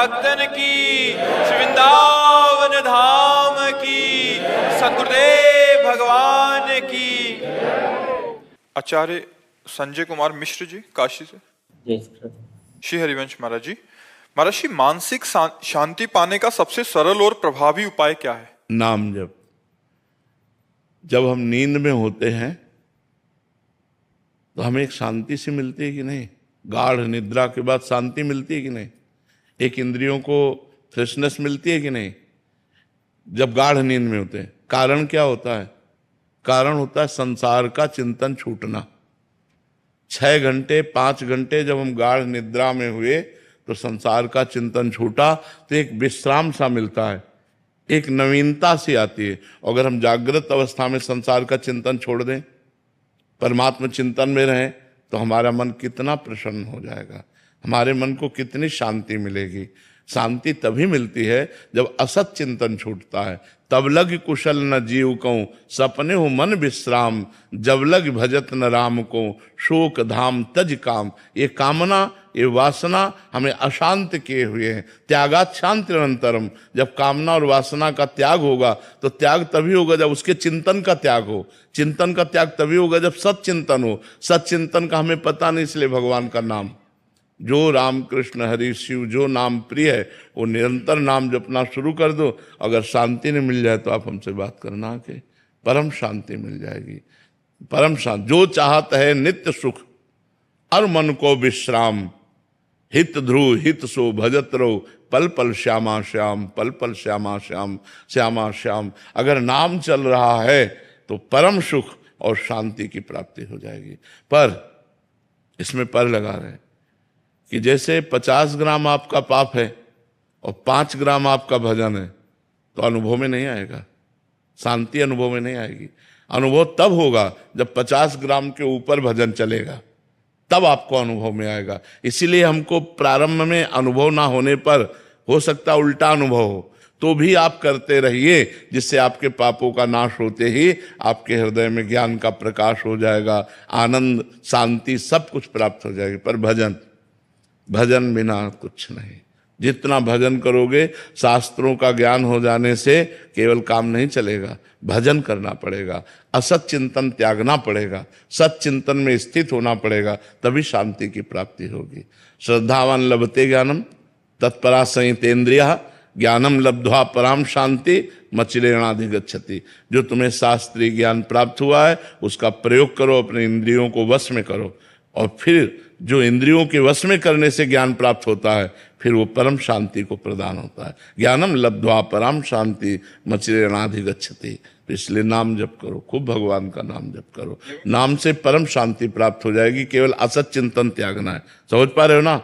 भक्तन की, श्री वृंदावन धाम की, सद्गुरुदेव भगवान की। आचार्य संजय कुमार मिश्र जी काशी से। श्री हरिवंश महाराज जी, महाराज जी, मानसिक शांति पाने का सबसे सरल और प्रभावी उपाय क्या है? नाम जप। जब हम नींद में होते हैं तो हमें एक शांति सी मिलती है कि नहीं? गाढ़ निद्रा के बाद शांति मिलती है कि नहीं? एक इंद्रियों को फ्रेशनेस मिलती है कि नहीं? जब गाढ़ नींद में होते हैं, कारण क्या होता है? कारण होता है संसार का चिंतन छूटना। 6 घंटे 5 घंटे जब हम गाढ़ निद्रा में हुए तो संसार का चिंतन छूटा, तो एक विश्राम सा मिलता है, एक नवीनता सी आती है। अगर हम जागृत अवस्था में संसार का चिंतन छोड़ दें, परमात्मा चिंतन में रहें, तो हमारा मन कितना प्रसन्न हो जाएगा, हमारे मन को कितनी शांति मिलेगी। शांति तभी मिलती है जब असत चिंतन छूटता है। तब लग कुशल न जीव को, सपने हो मन विश्राम, जब लग भजत न राम को, शोक धाम तज काम। ये कामना, ये वासना हमें अशांत किए हुए हैं। त्यागात शांति निरंतरम। जब कामना और वासना का त्याग होगा तो त्याग तभी होगा जब उसके चिंतन का त्याग हो। चिंतन का त्याग तभी होगा जब सच्चिंतन हो। सच्चिंतन का हमें पता नहीं, इसलिए भगवान का नाम, जो राम कृष्ण हरि शिव जो नाम प्रिय है वो निरंतर नाम जपना शुरू कर दो। अगर शांति नहीं मिल जाए तो आप हमसे बात करना कि परम शांति मिल जाएगी। परम शांति जो चाहत है नित्य सुख और मन को विश्राम, हित ध्रुव हित सो भजत रहो, पल पल श्यामा श्याम, पल पल श्यामा श्याम, श्यामा श्याम। अगर नाम चल रहा है तो परम सुख और शांति की प्राप्ति हो जाएगी। पर इसमें पर लगा रहे हैं कि जैसे 50 ग्राम आपका पाप है और 5 ग्राम आपका भजन है तो अनुभव में नहीं आएगा, शांति अनुभव में नहीं आएगी। अनुभव तब होगा जब 50 ग्राम के ऊपर भजन चलेगा, तब आपको अनुभव में आएगा। इसीलिए हमको प्रारंभ में अनुभव ना होने पर हो सकता उल्टा अनुभव हो, तो भी आप करते रहिए, जिससे आपके पापों का नाश होते ही आपके हृदय में ज्ञान का प्रकाश हो जाएगा, आनंद शांति सब कुछ प्राप्त हो जाएगी। पर भजन बिना कुछ नहीं। जितना भजन करोगे, शास्त्रों का ज्ञान हो जाने से केवल काम नहीं चलेगा, भजन करना पड़ेगा, असत चिंतन त्यागना पड़ेगा, सत चिंतन में स्थित होना पड़ेगा, तभी शांति की प्राप्ति होगी। श्रद्धावान लभते ज्ञानम तत्परा संयतेन्द्रिया, ज्ञानम लब्ध्वा पराम शांति मचिरेणाधिगच्छति। जो तुम्हें शास्त्रीय ज्ञान प्राप्त हुआ है उसका प्रयोग करो, अपने इंद्रियों को वश में करो, और फिर जो इंद्रियों के वश में करने से ज्ञान प्राप्त होता है, फिर वो परम शांति को प्रदान होता है। ज्ञानम लब्ध्वा परम शांति मचिरेणाधिगच्छति। तो इसलिए नाम जप करो, खूब भगवान का नाम जप करो, नाम से परम शांति प्राप्त हो जाएगी। केवल असत चिंतन त्यागना है। समझ पा रहे हो ना?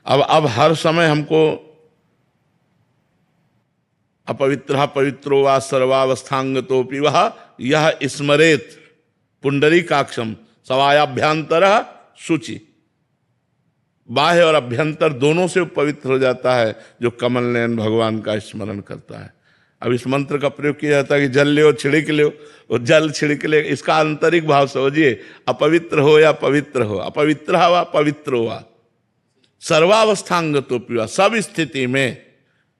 अब हर समय हमको अपवित्र पवित्रो वा सर्वावस्थांगतोपि वह यह स्मरेत पुंडरीकाक्षम सवायाभ्यंतर शुचि। बाह्य और अभ्यंतर दोनों से पवित्र हो जाता है जो कमल नयन भगवान का स्मरण करता है। अब इस मंत्र का प्रयोग किया जाता है कि जल ले छिड़क लो, और जल छिड़क ले, इसका आंतरिक भाव समझिए। अपवित्र हो या पवित्र हो, अपवित्र वा पवित्र हुआ, सर्वावस्थांगतोपि वा, सब स्थिति में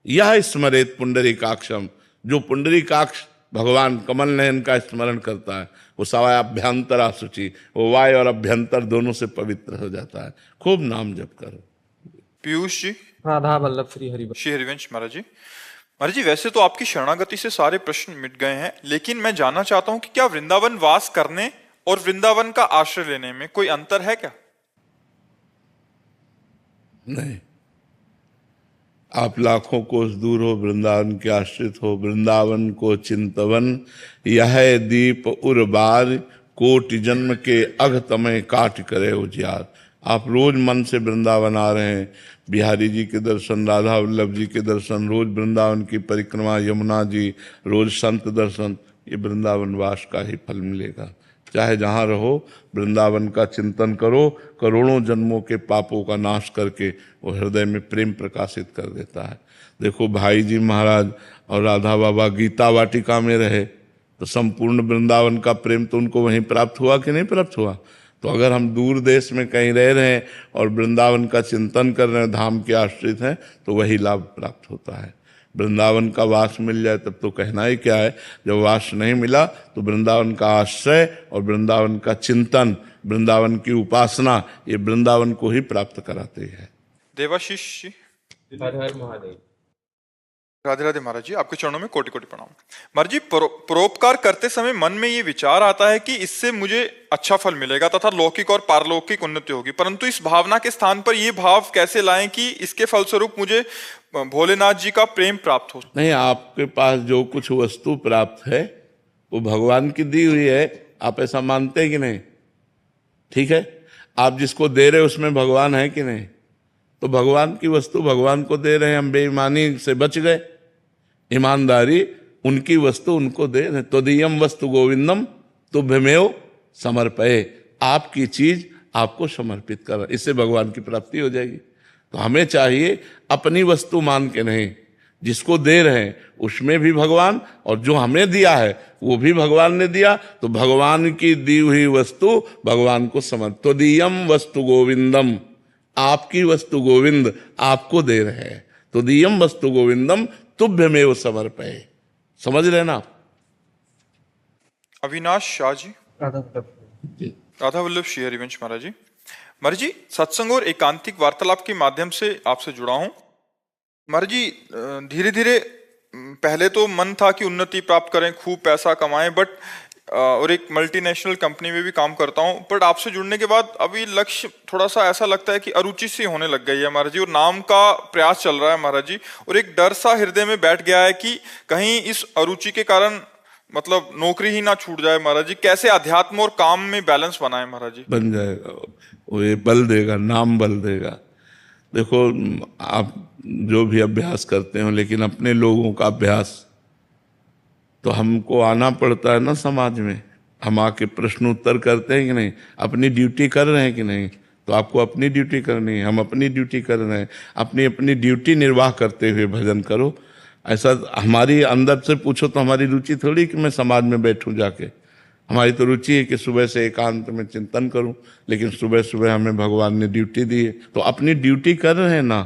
यह स्मरेत पुंडरीकाक्षम। जो पुंडरीकाक्ष भगवान कमल नयन का स्मरण करता है वो सवायाभ्यंतरा शुचि, वो वाय और अभ्यंतर दोनों से पवित्र हो जाता है। खूब नाम जप करो। पीयूष जी, राधा वल्लभ श्री हरिवंश महाराज जी। महाराज जी, वैसे तो आपकी शरणागति से सारे प्रश्न मिट गए हैं, लेकिन मैं जानना चाहता हूं कि क्या वृंदावन वास करने और वृंदावन का आश्रय लेने में कोई अंतर है क्या? नहीं, आप लाखों कोस दूर हो, वृंदावन के आश्रित हो, वृंदावन को चिंतवन, यह दीप उर्बार, कोटि जन्म के अघ तमय काट करे उजियार। आप रोज मन से वृंदावन आ रहे हैं, बिहारी जी के दर्शन, राधा वल्लभ जी के दर्शन, रोज वृंदावन की परिक्रमा, यमुना जी, रोज संत दर्शन, ये वृंदावन वास का ही फल मिलेगा। चाहे जहाँ रहो वृंदावन का चिंतन करो, करोड़ों जन्मों के पापों का नाश करके वो हृदय में प्रेम प्रकाशित कर देता है। देखो भाई जी महाराज और राधा बाबा गीता वाटिका में रहे तो संपूर्ण वृंदावन का प्रेम तो उनको वहीं प्राप्त हुआ कि नहीं प्राप्त हुआ? तो तो अगर हम दूर देश में कहीं रह रहे हैं और वृंदावन का चिंतन कर रहे हैं, धाम के आश्रित हैं, तो वही लाभ प्राप्त होता है। वृंदावन का वास मिल जाए तब तो कहना ही क्या है। जब वास नहीं मिला तो वृंदावन का आश्रय और वृंदावन का चिंतन, वृंदावन की उपासना, ये वृंदावन को ही प्राप्त कराते हैं। देवाशीष जी, हर हर महादेव। राधे राधे महाराज जी, आपके चरणों में कोटि कोटि प्रणाम। महाराज जी, परोपकार करते समय मन में ये विचार आता है कि इससे मुझे अच्छा फल मिलेगा तथा लौकिक और पारलौकिक उन्नति होगी, परंतु इस भावना के स्थान पर ये भाव कैसे लाएं कि इसके फलस्वरूप मुझे भोलेनाथ जी का प्रेम प्राप्त हो? नहीं, आपके पास जो कुछ वस्तु प्राप्त है वो भगवान की दी हुई है, आप ऐसा मानते हैं कि नहीं? ठीक है, आप जिसको दे रहे उसमें भगवान है कि नहीं? तो भगवान की वस्तु भगवान को दे रहे हैं, हम बेईमानी से बच गए। ईमानदारी, उनकी वस्तु उनको दे रहे। त्वदीयम वस्तु गोविंदम तुभ्यमेव समर्पये, आपकी चीज आपको समर्पित कर, इससे भगवान की प्राप्ति हो जाएगी। तो हमें चाहिए अपनी वस्तु मान के नहीं, जिसको दे रहे हैं उसमें भी भगवान, और जो हमें दिया है वो भी भगवान ने दिया, तो भगवान की दी हुई वस्तु भगवान को समर्पित। त्वदीयम वस्तु गोविंदम, आपकी वस्तु गोविंद आपको दे रहे हैं। त्वदीयम वस्तु गोविंदम तुभ्यमेव समर्पये, समझ रहे ना आप? अविनाश शाह जी, राधा वल्लभ श्री हरिवंश महाराज जी। महाराज जी, सत्संग और एकांतिक वार्तालाप के माध्यम से आपसे जुड़ा हूं। महाराज जी, धीरे धीरे पहले तो मन था कि उन्नति प्राप्त करें, खूब पैसा कमाएं, बट और एक मल्टीनेशनल कंपनी में भी काम करता हूं, बट आपसे जुड़ने के बाद अभी लक्ष्य थोड़ा सा ऐसा लगता है कि अरुचि सी होने लग गई है महाराज जी, और नाम का प्रयास चल रहा है महाराज जी, और एक डर सा हृदय में बैठ गया है कि कहीं इस अरुचि के कारण मतलब नौकरी ही ना छूट जाए महाराज जी। कैसे अध्यात्म और काम में बैलेंस बनाए महाराज जी? बन जाएगा, वो ये बल देगा, नाम बल देगा। देखो, आप जो भी अभ्यास करते हो, लेकिन अपने लोगों का अभ्यास तो हमको आना पड़ता है ना समाज में। हम आके प्रश्न उत्तर करते हैं कि नहीं, अपनी ड्यूटी कर रहे हैं कि नहीं? तो आपको अपनी ड्यूटी करनी है, हम अपनी ड्यूटी कर रहे हैं। अपनी अपनी ड्यूटी निर्वाह करते हुए भजन करो। ऐसा हमारी अंदर से पूछो तो हमारी रुचि थोड़ी कि मैं समाज में बैठूं जाके। हमारी तो रुचि है कि सुबह से एकांत में चिंतन करूं, लेकिन सुबह सुबह हमें भगवान ने ड्यूटी दी है, तो अपनी ड्यूटी कर रहे हैं ना।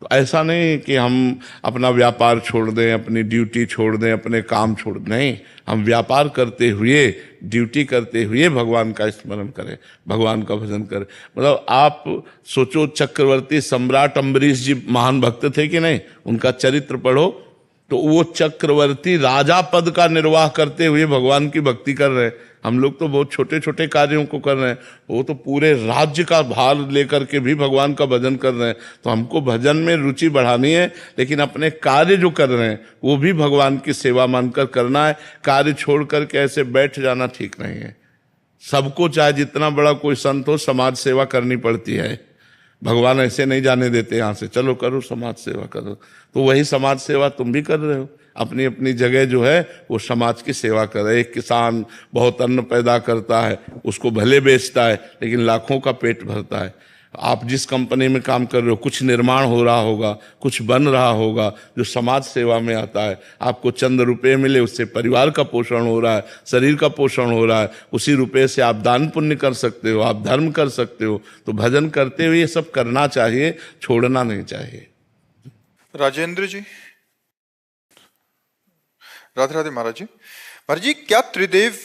तो ऐसा नहीं कि हम अपना व्यापार छोड़ दें, अपनी ड्यूटी छोड़ दें, अपने काम छोड़ दें, नहीं। हम व्यापार करते हुए, ड्यूटी करते हुए भगवान का स्मरण करें, भगवान का भजन करें। मतलब आप सोचो, चक्रवर्ती सम्राट अम्बरीश जी महान भक्त थे कि नहीं? उनका चरित्र पढ़ो तो वो चक्रवर्ती राजा पद का निर्वाह करते हुए भगवान की भक्ति कर रहे हैं। हम लोग तो बहुत छोटे छोटे कार्यों को कर रहे हैं, वो तो पूरे राज्य का भार लेकर के भी भगवान का भजन कर रहे हैं। तो हमको भजन में रुचि बढ़ानी है, लेकिन अपने कार्य जो कर रहे हैं वो भी भगवान की सेवा मानकर करना है। कार्य छोड़ करके ऐसे बैठ जाना ठीक नहीं है। सबको, चाहे जितना बड़ा कोई संत हो, समाज सेवा करनी पड़ती है। भगवान ऐसे नहीं जाने देते यहाँ से, चलो करो समाज सेवा करो। तो वही समाज सेवा तुम भी कर रहे हो। अपनी अपनी जगह जो है वो समाज की सेवा कर रहे। एक किसान बहुत अन्न पैदा करता है, उसको भले बेचता है, लेकिन लाखों का पेट भरता है। आप जिस कंपनी में काम कर रहे हो, कुछ निर्माण हो रहा होगा, कुछ बन रहा होगा जो समाज सेवा में आता है। आपको चंद रुपए मिले, उससे परिवार का पोषण हो रहा है, शरीर का पोषण हो रहा है। उसी रुपए से आप दान पुण्य कर सकते हो, आप धर्म कर सकते हो। तो भजन करते हुए ये सब करना चाहिए, छोड़ना नहीं चाहिए। राजेंद्र जी, राधे राधे महाराज जी। महाराज जी, क्या त्रिदेव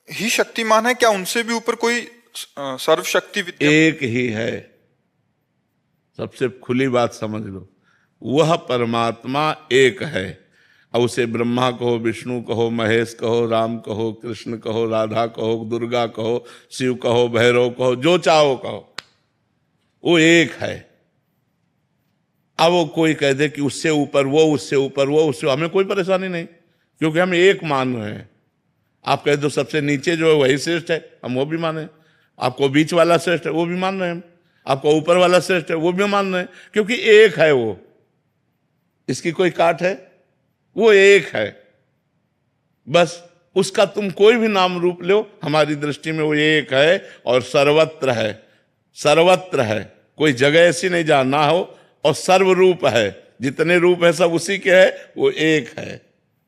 ही शक्तिमान है? क्या उनसे भी ऊपर कोई सर्वशक्ति विद्या? एक ही है। सबसे खुली बात समझ लो, वह परमात्मा एक है। अब उसे ब्रह्मा कहो, विष्णु कहो, महेश कहो, राम कहो, कृष्ण कहो, राधा कहो, दुर्गा कहो, शिव कहो, भैरव कहो, जो चाहो कहो, वो एक है। अब वो कोई कह दे कि उससे ऊपर वो, उससे ऊपर वो, उससे, हमें कोई परेशानी नहीं, क्योंकि हम एक मान रहे हैं। आप कह दो सबसे नीचे जो है वही श्रेष्ठ है, हम वो भी माने। आपको बीच वाला श्रेष्ठ है, वो भी मान रहे हैं हम। आपको ऊपर वाला श्रेष्ठ है, वो भी मान रहे हैं, क्योंकि एक है वो। इसकी कोई काट है? वो एक है बस। उसका तुम कोई भी नाम रूप लो, हमारी दृष्टि में वो एक है और सर्वत्र है। सर्वत्र है, कोई जगह ऐसी नहीं जहां ना हो, और सर्वरूप है। जितने रूप है सब उसी के है, वो एक है।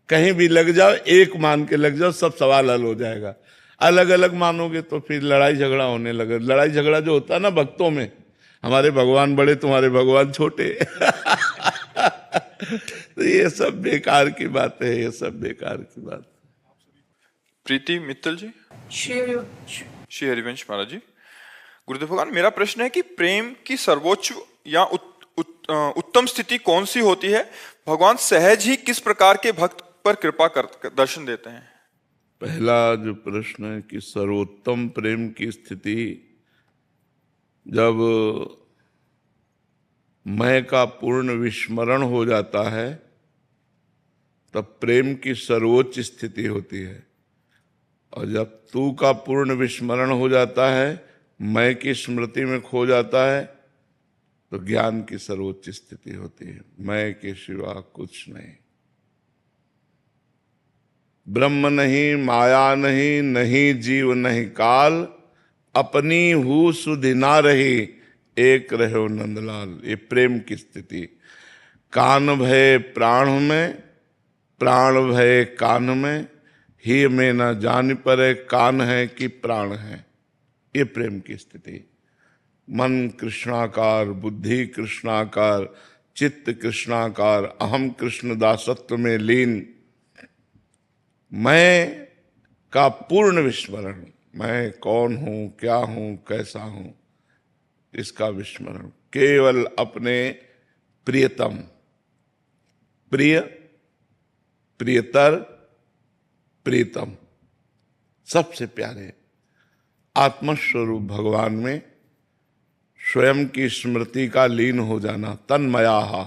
कहीं भी लग जाओ, एक मान के लग जाओ, सब सवाल हल हो जाएगा। अलग अलग मानोगे तो फिर लड़ाई झगड़ा होने लगे। लड़ाई झगड़ा जो होता है ना भक्तों में, हमारे भगवान बड़े तुम्हारे भगवान छोटे तो ये सब बेकार की बात है, ये सब बेकार की बात। प्रीति मित्तल जी। श्री श्री हरिवंश महाराज जी। गुरुदेव भगवान, मेरा प्रश्न है कि प्रेम की सर्वोच्च या उत्तम स्थिति कौन सी होती है? भगवान सहज ही किस प्रकार के भक्त पर कृपा कर दर्शन देते हैं? पहला जो प्रश्न है कि सर्वोत्तम प्रेम की स्थिति, जब मैं का पूर्ण विस्मरण हो जाता है तब प्रेम की सर्वोच्च स्थिति होती है, और जब तू का पूर्ण विस्मरण हो जाता है, मैं की स्मृति में खो जाता है, तो ज्ञान की सर्वोच्च स्थिति होती है। मैं के सिवा कुछ नहीं, ब्रह्म नहीं, माया नहीं, नहीं जीव नहीं काल, अपनी हूँ सुधि ना रही, एक रहो नंदलाल। ये प्रेम की स्थिति। कान भय प्राण में, प्राण भय कान में, ही में न जान परे, कान है कि प्राण है। ये प्रेम की स्थिति। मन कृष्णाकार, बुद्धि कृष्णाकार, चित्त कृष्णाकार, अहम कृष्ण दासत्व में लीन, मैं का पूर्ण विस्मरण, मैं कौन हूं, क्या हूं, कैसा हूं, इसका विस्मरण। केवल अपने प्रियतम, प्रिय, प्रियतर, प्रीतम, सबसे प्यारे आत्मस्वरूप भगवान में स्वयं की स्मृति का लीन हो जाना, तन्मयाहा,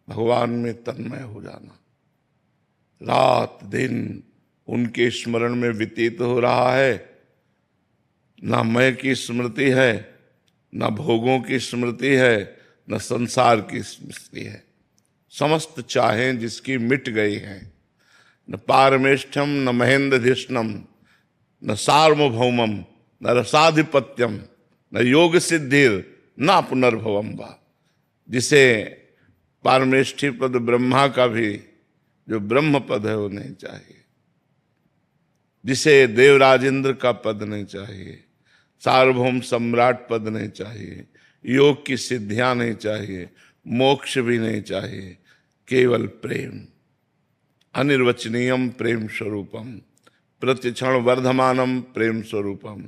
भगवान में तन्मय हो जाना। रात दिन उनके स्मरण में व्यतीत हो रहा है। ना मैं की स्मृति है, ना भोगों की स्मृति है, न संसार की स्मृति है। समस्त चाहें जिसकी मिट गई हैं। न पारमेष्ठम, न महेंद्रधिष्णम, न सार्वभौमम, न रसाधिपत्यम, न योग सिद्धिर, न पुनर्भवम वा। जिसे पारमेष्ठी पद ब्रह्मा का भी जो ब्रह्म पद है वो नहीं चाहिए, जिसे देवराजेंद्र का पद नहीं चाहिए, सार्वभौम सम्राट पद नहीं चाहिए, योग की सिद्धियां नहीं चाहिए, मोक्ष भी नहीं चाहिए, केवल प्रेम। अनिर्वचनीयम प्रेम स्वरूपम, प्रतिक्षण वर्धमानम प्रेम स्वरूपम,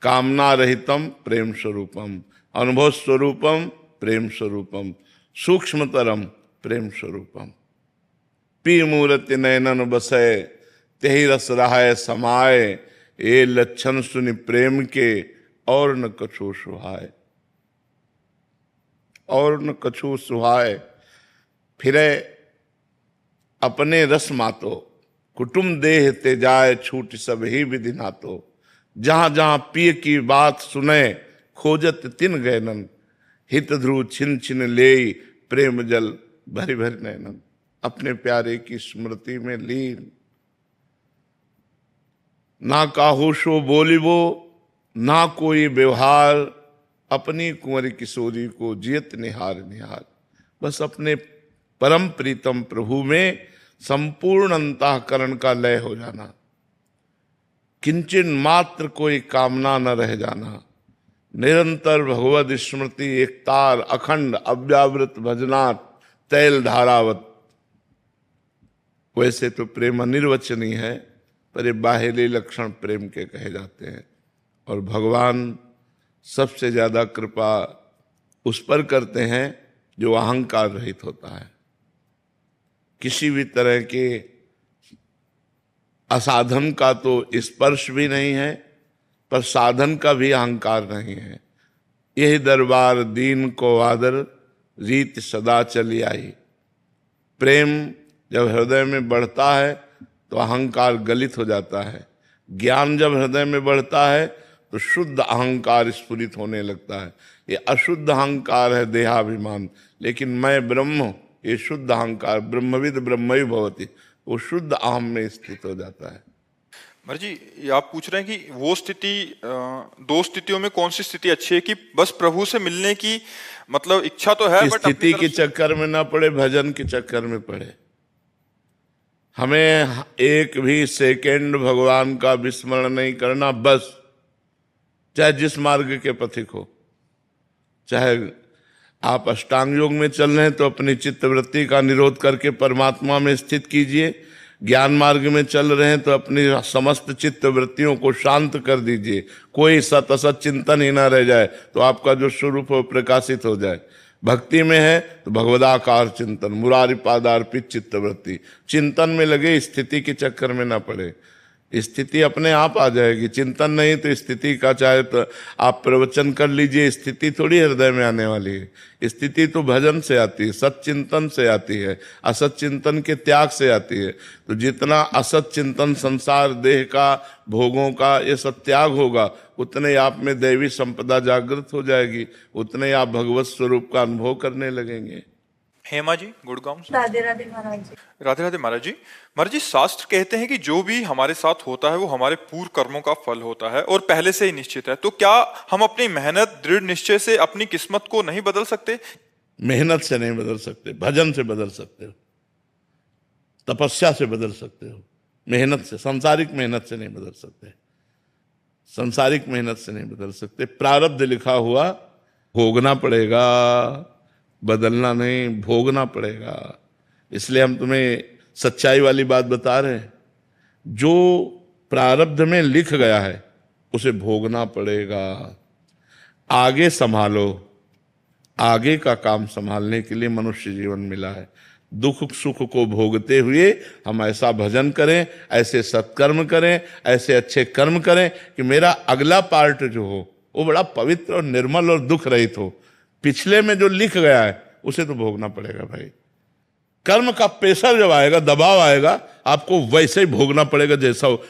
कामना रहितम प्रेम स्वरूपम, अनुभव स्वरूपम प्रेम स्वरूपम, सूक्ष्मतरम प्रेम स्वरूपम। पी मूर्ति नयनन बसय, तेहि रस रहाय समाय, ये लक्षण सुनि प्रेम के, और न कछु सुहाय, और न कछु सुहाय। फिरे अपने रस मातो, कुटुम देह ते जाय, छूट सब ही विधि नातो। जहां जहां पिय की बात सुने, खोजत तिन गैनन, हित ध्रुव छिन छिन ले, प्रेम जल भरि भरि नैनन। अपने प्यारे की स्मृति में लीन। ना काहू सो बोलिबो, ना कोई व्यवहार, अपनी कुंवरी किशोरी को जियत निहार निहार। बस अपने परम प्रीतम प्रभु में संपूर्ण अंतःकरण का लय हो जाना, किंचन मात्र कोई कामना न रह जाना। निरंतर भगवद स्मृति एकतार, अखंड अव्यावृत भजनात्, तैल धारावत। वैसे तो प्रेम अनिर्वचनीय है, पर ये बाहेली लक्षण प्रेम के कहे जाते हैं। और भगवान सबसे ज्यादा कृपा उस पर करते हैं जो अहंकार रहित होता है। किसी भी तरह के असाधन का तो स्पर्श भी नहीं है, पर साधन का भी अहंकार नहीं है। यही दरबार दीन को आदर, रीत सदा चली आई। प्रेम जब हृदय में बढ़ता है तो अहंकार गलित हो जाता है। ज्ञान जब हृदय में बढ़ता है तो शुद्ध अहंकार स्फुरित होने लगता है। ये अशुद्ध अहंकार है देहाभिमान, लेकिन मैं ब्रह्म, ये शुद्ध अहंकार, ब्रह्मविद ब्रह्मैव भवति, वो शुद्ध अहम में स्थित हो जाता है। महाराज जी, ये आप पूछ रहे हैं कि वो स्थिति, दो स्थितियों में कौन सी स्थिति अच्छी है? कि बस प्रभु से मिलने की मतलब इच्छा तो है, बट स्थिति के चक्कर में ना पड़े, भजन के चक्कर में पड़े। हमें एक भी सेकंड भगवान का विस्मरण नहीं करना, बस चाहे जिस मार्ग के पथिक हो। चाहे आप अष्टांग योग में चल रहे हैं तो अपनी चित्त वृत्ति का निरोध करके परमात्मा में स्थित कीजिए, ज्ञान मार्ग में चल रहे हैं तो अपनी समस्त चित्त वृत्तियों को शांत कर दीजिए, कोई सत असत चिंतन ही ना रह जाए, तो आपका जो स्वरूप हो प्रकाशित हो जाए। भक्ति में है तो भगवदाकार चिंतन, मुरारी पादार्पित चित्त वृत्ति, चिंतन में लगे, स्थिति के चक्कर में ना पड़े, स्थिति अपने आप आ जाएगी। चिंतन नहीं तो स्थिति का चाहे तो आप प्रवचन कर लीजिए, स्थिति थोड़ी हृदय में आने वाली है। स्थिति तो भजन से आती है, सत चिंतन से आती है, असत चिंतन के त्याग से आती है। तो जितना असत चिंतन, संसार, देह का, भोगों का, ये सब त्याग होगा, उतने आप में दैवी संपदा जागृत हो जाएगी, उतने आप भगवत स्वरूप का अनुभव करने लगेंगे। हेमा जी गुड़गांव से। राधे राधे महाराज जी। राधे राधे महाराज जी। महाराज जी, शास्त्र कहते हैं कि जो भी हमारे साथ होता है वो हमारे पूर्व कर्मों का फल होता है और पहले से ही निश्चित है। तो क्या हम अपनी मेहनत, दृढ़ निश्चय से अपनी किस्मत को नहीं बदल सकते? मेहनत से नहीं बदल सकते, भजन से बदल सकते हो, तपस्या से बदल सकते हो। मेहनत से, सांसारिक मेहनत से नहीं बदल सकते, सांसारिक मेहनत से नहीं बदल सकते। प्रारब्ध लिखा हुआ भोगना पड़ेगा, बदलना नहीं, भोगना पड़ेगा। इसलिए हम तुम्हें सच्चाई वाली बात बता रहे हैं, जो प्रारब्ध में लिख गया है उसे भोगना पड़ेगा। आगे संभालो, आगे का काम संभालने के लिए मनुष्य जीवन मिला है। दुख सुख को भोगते हुए हम ऐसा भजन करें, ऐसे सत्कर्म करें, ऐसे अच्छे कर्म करें कि मेरा अगला पार्ट जो हो वो बड़ा पवित्र और निर्मल और दुख रहित हो। पिछले में जो लिख गया है उसे तो भोगना पड़ेगा भाई। कर्म का प्रेशर जब आएगा, दबाव आएगा, आपको वैसे ही भोगना पड़ेगा जैसा हो।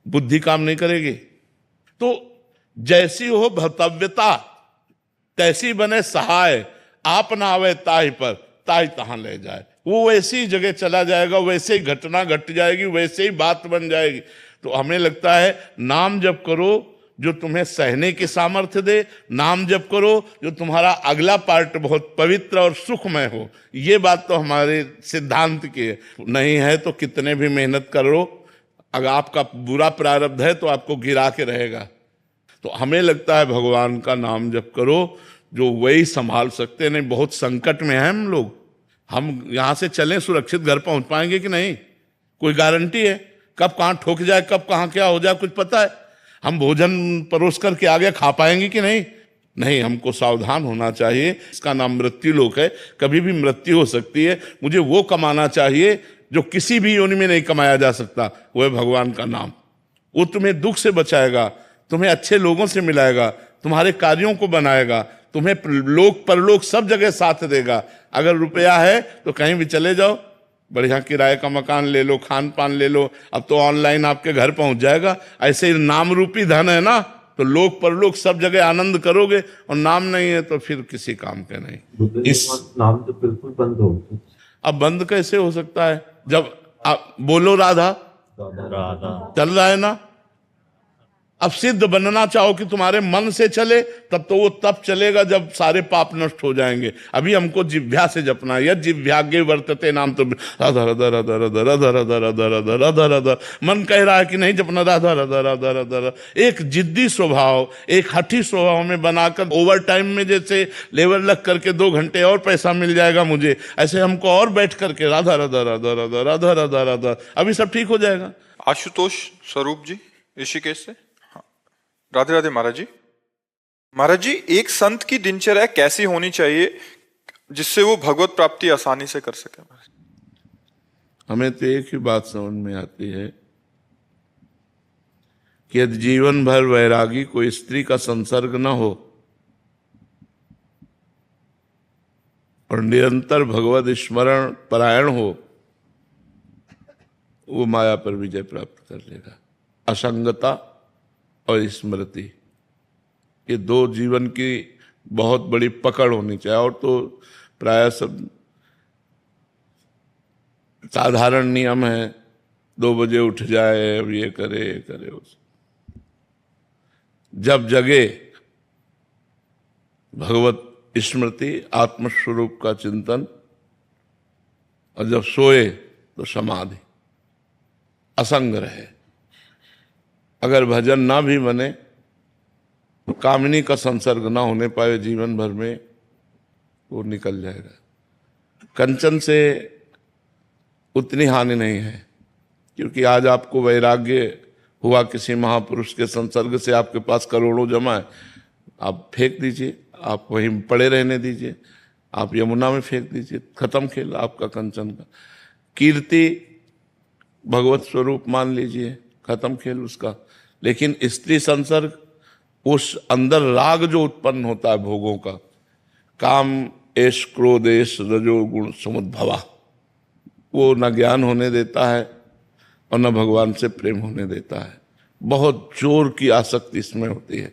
बुद्धि काम नहीं करेगी तो जैसी हो भर्तव्यता तैसी बने सहाय, आप ना आवे ताहि पर ताहि तहां ले जाए। वो वैसी जगह चला जाएगा, वैसे ही घटना घट जाएगी, वैसे ही बात बन जाएगी। तो हमें लगता है नाम जप करो जो तुम्हें सहने की सामर्थ्य दे, नाम जप करो जो तुम्हारा अगला पार्ट बहुत पवित्र और सुखमय हो। ये बात तो हमारे सिद्धांत की है। नहीं है तो कितने भी मेहनत करो, अगर आपका बुरा प्रारब्ध है तो आपको गिरा के रहेगा। तो हमें लगता है भगवान का नाम जप करो जो वही संभाल सकते। नहीं, बहुत संकट में हैं हम लोग। हम यहाँ से चलें सुरक्षित घर पहुंच पाएंगे कि नहीं? कोई गारंटी है? कब कहाँ ठोक जाए, कब कहाँ क्या हो जाए, कुछ पता है? हम भोजन परोस करके आगे खा पाएंगे कि नहीं? नहीं, हमको सावधान होना चाहिए। इसका नाम मृत्यु लोक है, कभी भी मृत्यु हो सकती है। मुझे वो कमाना चाहिए जो किसी भी योनि में नहीं कमाया जा सकता, वो है भगवान का नाम। वो तुम्हें दुख से बचाएगा, तुम्हें अच्छे लोगों से मिलाएगा, तुम्हारे कार्यों को बनाएगा, तुम्हें लोक परलोक सब जगह साथ देगा। अगर रुपया है तो कहीं भी चले जाओ, बढ़िया किराए का मकान ले लो, खान पान ले लो, अब तो ऑनलाइन आपके घर पहुंच जाएगा। ऐसे ही नाम रूपी धन है ना, तो लोक परलोक सब जगह आनंद करोगे। और नाम नहीं है तो फिर किसी काम के नहीं। इस नाम तो बिल्कुल बंद हो गया। अब बंद कैसे हो सकता है जब आप बोलो राधा राधा चल रहा है ना। अब सिद्ध बनना चाहो कि तुम्हारे मन से चले, तब तो वो तब चलेगा जब सारे पाप नष्ट हो जाएंगे। अभी हमको जिह्वा से जपना है। यद जिह्वाग्रे वर्तते नाम तो राधा राधा राधा राधा राधा राधा राधा राधा राधा राधा। मन कह रहा है कि नहीं जपना राधा राधा राधा राधा राधा। एक जिद्दी स्वभाव, एक हठी स्वभाव में बनाकर ओवर टाइम में जैसे लेबर लग करके 2 घंटे और पैसा मिल जाएगा मुझे, ऐसे हमको और बैठ करके राधा राधा राधा राधा राधा राधा राधा, अभी सब ठीक हो जाएगा। आशुतोष स्वरूप जी ऋषिकेश से। राधे राधे महाराज जी। महाराज जी, एक संत की दिनचर्या कैसी होनी चाहिए जिससे वो भगवत प्राप्ति आसानी से कर सके? हमें तो एक ही बात समझ में आती है कि यदि जीवन भर वैरागी कोई स्त्री का संसर्ग न हो और निरंतर भगवत स्मरण परायण हो, वो माया पर विजय प्राप्त कर लेगा। असंगता और स्मृति, ये 2 जीवन की बहुत बड़ी पकड़ होनी चाहिए। और तो प्राय सब साधारण नियम है, 2 बजे उठ जाए, अब ये करे उस। जब जगे भगवत स्मृति, आत्मस्वरूप का चिंतन, और जब सोए तो समाधि। असंग रहे। अगर भजन ना भी बने तो कामिनी का संसर्ग ना होने पाए जीवन भर में, वो निकल जाएगा। कंचन से उतनी हानि नहीं है, क्योंकि आज आपको वैराग्य हुआ किसी महापुरुष के संसर्ग से, आपके पास करोड़ों जमा है, आप फेंक दीजिए, आप वहीं पड़े रहने दीजिए, आप यमुना में फेंक दीजिए, खत्म खेल आपका कंचन का। कीर्ति भगवत स्वरूप मान लीजिए, खत्म खेल उसका। लेकिन स्त्री संसर्ग, उस अंदर राग जो उत्पन्न होता है भोगों का, काम एश क्रोध एश रजोगुण समुद्भवा, वो न ज्ञान होने देता है और न भगवान से प्रेम होने देता है। बहुत जोर की आसक्ति इसमें होती है,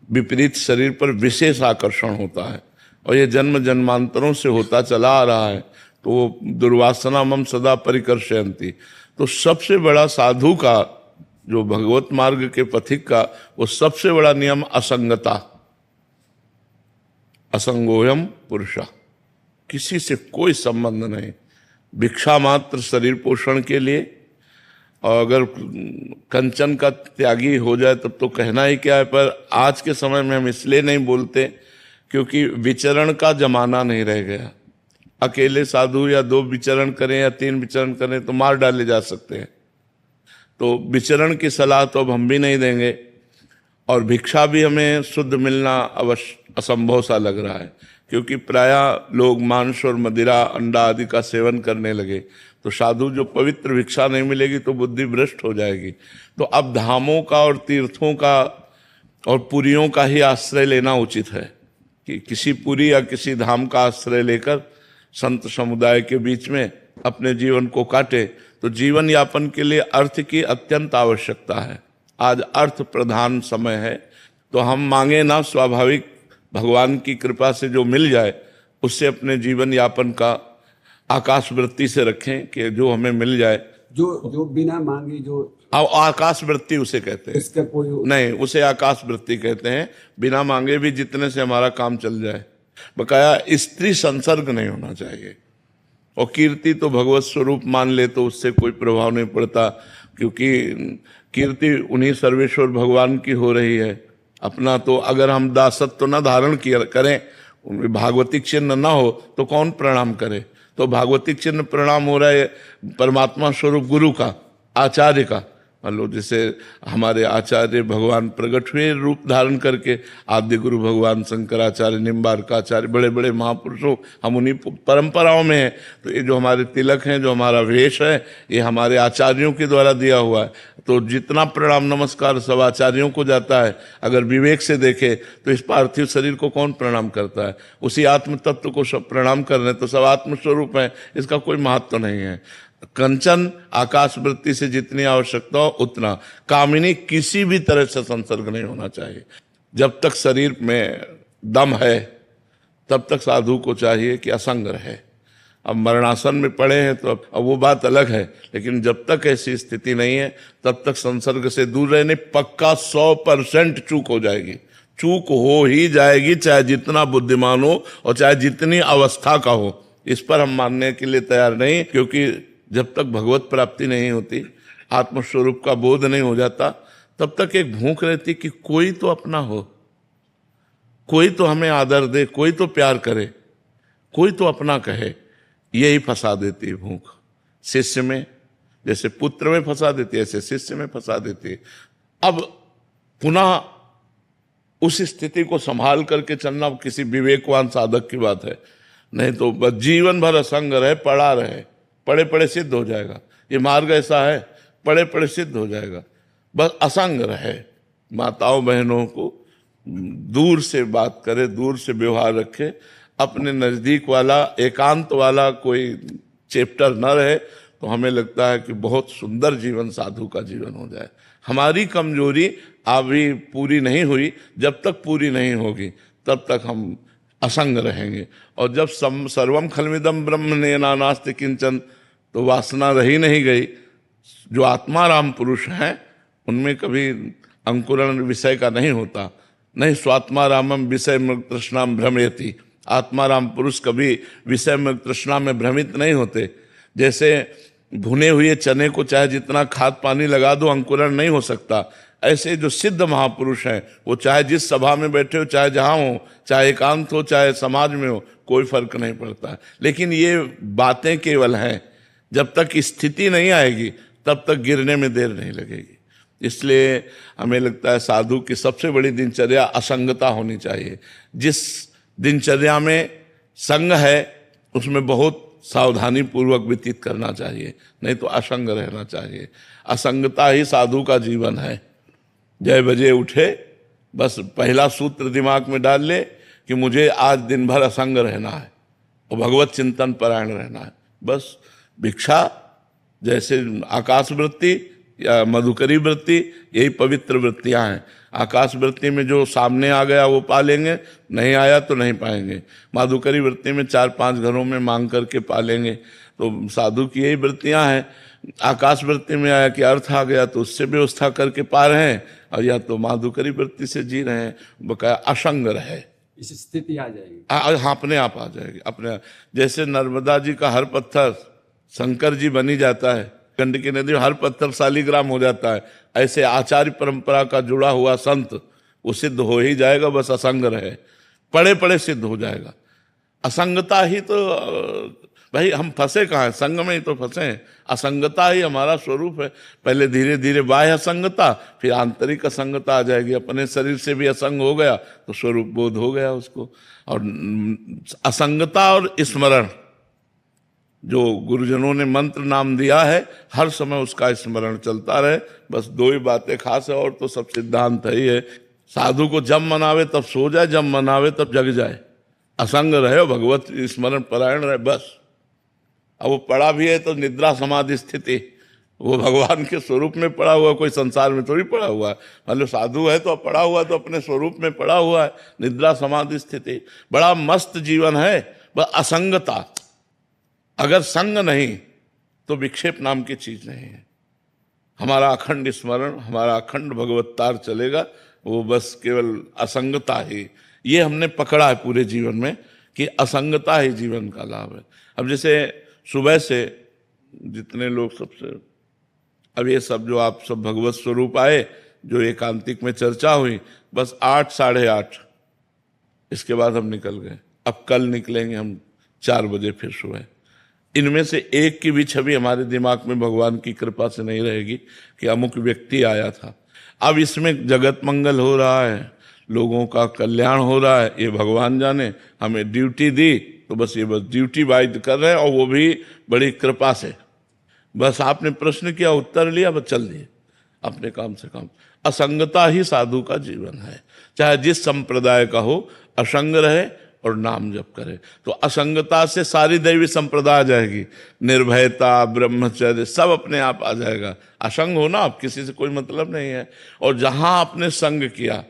विपरीत शरीर पर विशेष आकर्षण होता है, और ये जन्म जन्मांतरों से होता चला आ रहा है। तो वो दुर्वासना मम सदा परिकर्षयन्ति। तो सबसे बड़ा साधु का, जो भगवत मार्ग के पथिक का, वो सबसे बड़ा नियम असंगता। असंगोयम पुरुषा, किसी से कोई संबंध नहीं, भिक्षा मात्र शरीर पोषण के लिए। और अगर कंचन का त्यागी हो जाए तब तो कहना ही क्या है। पर आज के समय में हम इसलिए नहीं बोलते क्योंकि विचरण का जमाना नहीं रह गया। अकेले साधु या 2 विचरण करें या 3 विचरण करें तो मार डाले जा सकते हैं। तो विचरण की सलाह तो अब हम भी नहीं देंगे, और भिक्षा भी हमें शुद्ध मिलना अवश्य असंभव सा लग रहा है, क्योंकि प्रायः लोग मांस और मदिरा अंडा आदि का सेवन करने लगे। तो साधु जो पवित्र भिक्षा नहीं मिलेगी तो बुद्धि भ्रष्ट हो जाएगी। तो अब धामों का और तीर्थों का और पुरियों का ही आश्रय लेना उचित है, कि किसी पुरी या किसी धाम का आश्रय लेकर संत समुदाय के बीच में अपने जीवन को काटे। तो जीवन यापन के लिए अर्थ की अत्यंत आवश्यकता है। आज अर्थ प्रधान समय है, तो हम मांगे ना, स्वाभाविक भगवान की कृपा से जो मिल जाए उससे अपने जीवन यापन का आकाश वृत्ति से रखें कि जो हमें मिल जाए। जो बिना मांगी, जो आकाश वृत्ति उसे कहते हैं। इसका कोई नहीं, उसे आकाश वृत्ति कहते हैं। बिना मांगे भी जितने से हमारा काम चल जाए। बकाया स्त्री संसर्ग नहीं होना चाहिए। और कीर्ति तो भगवत स्वरूप मान ले तो उससे कोई प्रभाव नहीं पड़ता, क्योंकि कीर्ति उन्हीं सर्वेश्वर भगवान की हो रही है। अपना तो अगर हम दासत्व न धारण करें, उनमें भागवतिक चिन्ह ना हो तो कौन प्रणाम करे। तो भागवतिक चिन्ह प्रणाम हो रहा है परमात्मा स्वरूप गुरु का, आचार्य का। मान लो जैसे हमारे आचार्य भगवान प्रकट हुए रूप धारण करके, आद्य गुरु भगवान शंकराचार्य, निम्बार्काचार्य, बड़े बड़े महापुरुषों, हम उन्हीं परंपराओं में हैं। तो ये जो हमारे तिलक हैं, जो हमारा वेश है, ये हमारे आचार्यों के द्वारा दिया हुआ है। तो जितना प्रणाम नमस्कार सब आचार्यों को जाता है। अगर विवेक से देखे तो इस पार्थिव शरीर को कौन प्रणाम करता है? उसी आत्म तत्व को सब प्रणाम कर रहे हैं। तो सब आत्मस्वरूप है, इसका कोई महत्व नहीं है। कंचन आकाश वृत्ति से जितनी आवश्यकता हो उतना। कामिनी किसी भी तरह से संसर्ग नहीं होना चाहिए। जब तक शरीर में दम है तब तक साधु को चाहिए कि असंग रहे। अब मरणासन में पड़े हैं तो अब वो बात अलग है, लेकिन जब तक ऐसी स्थिति नहीं है तब तक संसर्ग से दूर रहने। पक्का 100% चूक हो जाएगी, चूक हो ही जाएगी, चाहे जितना बुद्धिमान हो और चाहे जितनी अवस्था का हो। इस पर हम मानने के लिए तैयार नहीं, क्योंकि जब तक भगवत प्राप्ति नहीं होती, आत्मस्वरूप का बोध नहीं हो जाता, तब तक एक भूख रहती कि कोई तो अपना हो, कोई तो हमें आदर दे, कोई तो प्यार करे, कोई तो अपना कहे। यही फंसा देती है भूख। शिष्य में जैसे पुत्र में फंसा देती है, ऐसे शिष्य में फंसा देती है। अब पुनः उस स्थिति को संभाल करके चलना किसी विवेकवान साधक की बात है। नहीं तो बस जीवन भर असंग रहे, पड़ा रहे, पड़े पड़े सिद्ध हो जाएगा। ये मार्ग ऐसा है, पड़े पड़े सिद्ध हो जाएगा। बस असंग रहे। माताओं बहनों को दूर से बात करे, दूर से व्यवहार रखे। अपने नजदीक वाला, एकांत वाला कोई चैप्टर न रहे तो हमें लगता है कि बहुत सुंदर जीवन साधु का जीवन हो जाए। हमारी कमजोरी अभी पूरी नहीं हुई, जब तक पूरी नहीं होगी तब तक हम असंग रहेंगे। और जब सर्वम खलमिदम ब्रह्म नास्ति किंचन, तो वासना रही नहीं गई। जो आत्माराम पुरुष हैं उनमें कभी अंकुरण विषय का नहीं होता। नहीं स्वात्मारामम विषय मृग तृष्णाम भ्रमयति। आत्माराम पुरुष कभी विषय मृग तृष्णा में भ्रमित नहीं होते। जैसे भुने हुए चने को चाहे जितना खाद पानी लगा दो अंकुरण नहीं हो सकता। ऐसे जो सिद्ध महापुरुष हैं वो चाहे जिस सभा में बैठे हो, चाहे जहां हो, चाहे एकांत हो, चाहे समाज में हो, कोई फर्क नहीं पड़ता। लेकिन ये बातें केवल हैं, जब तक स्थिति नहीं आएगी तब तक गिरने में देर नहीं लगेगी। इसलिए हमें लगता है साधु की सबसे बड़ी दिनचर्या असंगता होनी चाहिए। जिस दिनचर्या में संग है उसमें बहुत सावधानी पूर्वक व्यतीत करना चाहिए, नहीं तो असंग रहना चाहिए। असंगता ही साधु का जीवन है। जय बजे उठे, बस पहला सूत्र दिमाग में डाल ले कि मुझे आज दिन भर असंग रहना है और भगवत चिंतन परायण रहना है। बस भिक्षा जैसे आकाश वृत्ति या मधुकरी वृत्ति, यही पवित्र वृत्तियां हैं। आकाश वृत्ति में जो सामने आ गया वो पा लेंगे, नहीं आया तो नहीं पाएंगे। मधुकरी वृत्ति में 4-5 घरों में मांग करके पा लेंगे। तो साधु की यही वृत्तियां हैं। आकाश वृत्ति में आया कि अर्थ आ गया तो उससे व्यवस्था करके पा रहे हैं, और या तो मधुकरी वृत्ति से जी रहे हैं। बकाया असंग रहे, इस स्थिति आ जाएगी। हाँ, अपने आप आ जाएगी अपने। जैसे नर्मदा जी का हर पत्थर शंकर जी बनी जाता है, गंडकी नदी में हर पत्थर शालिग्राम हो जाता है, ऐसे आचार्य परंपरा का जुड़ा हुआ संत वो सिद्ध हो ही जाएगा। बस असंग रहे, पड़े पड़े सिद्ध हो जाएगा। असंगता ही तो भाई हम फंसे कहाँ हैं, संग में ही तो फंसे हैं। असंगता ही हमारा स्वरूप है। पहले धीरे धीरे बाह्य असंगता, फिर आंतरिक असंगता आ जाएगी। अपने शरीर से भी असंग हो गया तो स्वरूप बोध हो गया उसको। और असंगता और स्मरण, जो गुरुजनों ने मंत्र नाम दिया है, हर समय उसका स्मरण चलता रहे। बस 2 ही बातें खास है, और तो सब सिद्धांत ही है। साधु को जब मनावे तब सो जाए, जब मनावे तब जग जाए। असंग रहे, भगवत स्मरण परायण रहे, बस। अब वो पड़ा भी है तो निद्रा समाधि स्थिति, वो भगवान के स्वरूप में पड़ा हुआ, कोई संसार में थोड़ी पड़ा हुआ है। मतलब साधु है तो पड़ा हुआ तो अपने स्वरूप में पड़ा हुआ है। निद्रा समाधि स्थिति बड़ा मस्त जीवन है। बस असंगता, अगर संग नहीं तो विक्षेप नाम की चीज नहीं है। हमारा अखंड स्मरण, हमारा अखंड भगवत्तार चलेगा, वो बस केवल असंगता ही। ये हमने पकड़ा है पूरे जीवन में कि असंगता ही जीवन का लाभ है। अब जैसे सुबह से जितने लोग सबसे, अब ये सब जो आप सब भगवत स्वरूप आए, जो एकांतिक में चर्चा हुई, बस 8, 8:30 इसके बाद हम निकल गए। अब कल निकलेंगे हम 4 बजे फिर सुबह। इनमें से एक की भी छवि हमारे दिमाग में भगवान की कृपा से नहीं रहेगी कि अमुक व्यक्ति आया था। अब इसमें जगत मंगल हो रहा है, लोगों का कल्याण हो रहा है, ये भगवान जाने। हमें ड्यूटी दी तो बस ये बस ड्यूटी वाइज कर रहे हैं, और वो भी बड़ी कृपा से। बस आपने प्रश्न किया, उत्तर लिया, बस चल दिए अपने काम से काम। असंगता ही साधु का जीवन है। चाहे जिस संप्रदाय का हो, असंग रहे और नाम जप करे। तो असंगता से सारी दैवी संप्रदाय आ जाएगी। निर्भयता, ब्रह्मचर्य सब अपने आप आ जाएगा। असंग हो ना, आप किसी से कोई मतलब नहीं है। और जहां आपने संग किया,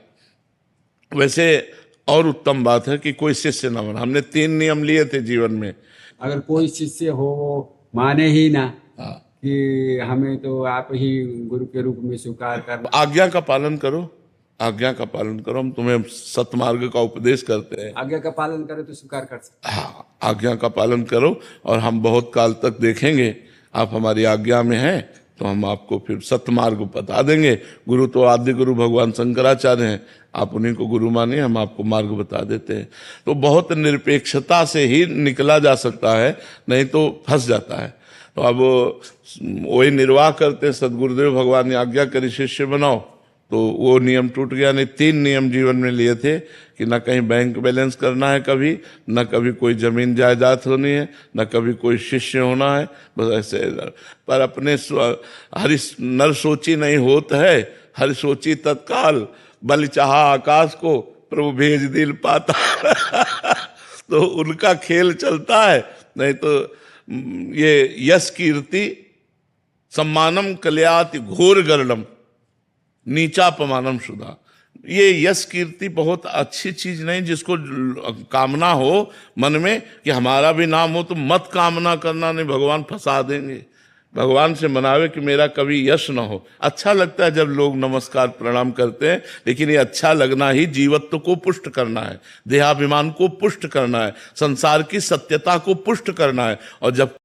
वैसे और उत्तम बात है कि कोई शिष्य न बना। हमने 3 नियम लिए थे जीवन में। अगर कोई शिष्य हो वो माने ही ना हाँ, कि हमें तो आप ही गुरु के रूप में स्वीकार कर, आज्ञा का पालन करो, आज्ञा का पालन करो। हम तुम्हें सतमार्ग का उपदेश करते हैं। आज्ञा का पालन करे तो स्वीकार कर सकते। हाँ, आज्ञा का पालन करो, और हम बहुत काल तक देखेंगे आप हमारी आज्ञा में हैं तो हम आपको फिर सतमार्ग बता देंगे। गुरु तो आद्य गुरु भगवान शंकराचार्य हैं, आप उन्हीं को गुरु मानिए, हम आपको मार्ग बता देते हैं। तो बहुत निरपेक्षता से ही निकला जा सकता है, नहीं तो फंस जाता है। तो अब वही निर्वाह करते, सदगुरुदेव भगवान ने आज्ञा करी शिष्य बनाओ, तो वो नियम टूट गया। नहीं, 3 नियम जीवन में लिए थे कि न कहीं बैंक बैलेंस करना है कभी, न कभी कोई जमीन जायदाद होनी है, न कभी कोई शिष्य होना है। बस ऐसे। पर अपने हरि नर सोची नहीं होत है, हरि सोची तत्काल, बल चाहा आकाश को प्रभु भेज दिल पाता। तो उनका खेल चलता है। नहीं तो ये यश कीर्ति सम्मानम कल्याति घोर गर्णम नीचा पमानम सुधा, ये यश कीर्ति बहुत अच्छी चीज नहीं। जिसको कामना हो मन में कि हमारा भी नाम हो, तो मत कामना करना, नहीं भगवान फंसा देंगे। भगवान से मनावे कि मेरा कभी यश ना हो। अच्छा लगता है जब लोग नमस्कार प्रणाम करते हैं, लेकिन ये अच्छा लगना ही जीवत्व को पुष्ट करना है, देहाभिमान को पुष्ट करना है, संसार की सत्यता को पुष्ट करना है। और जब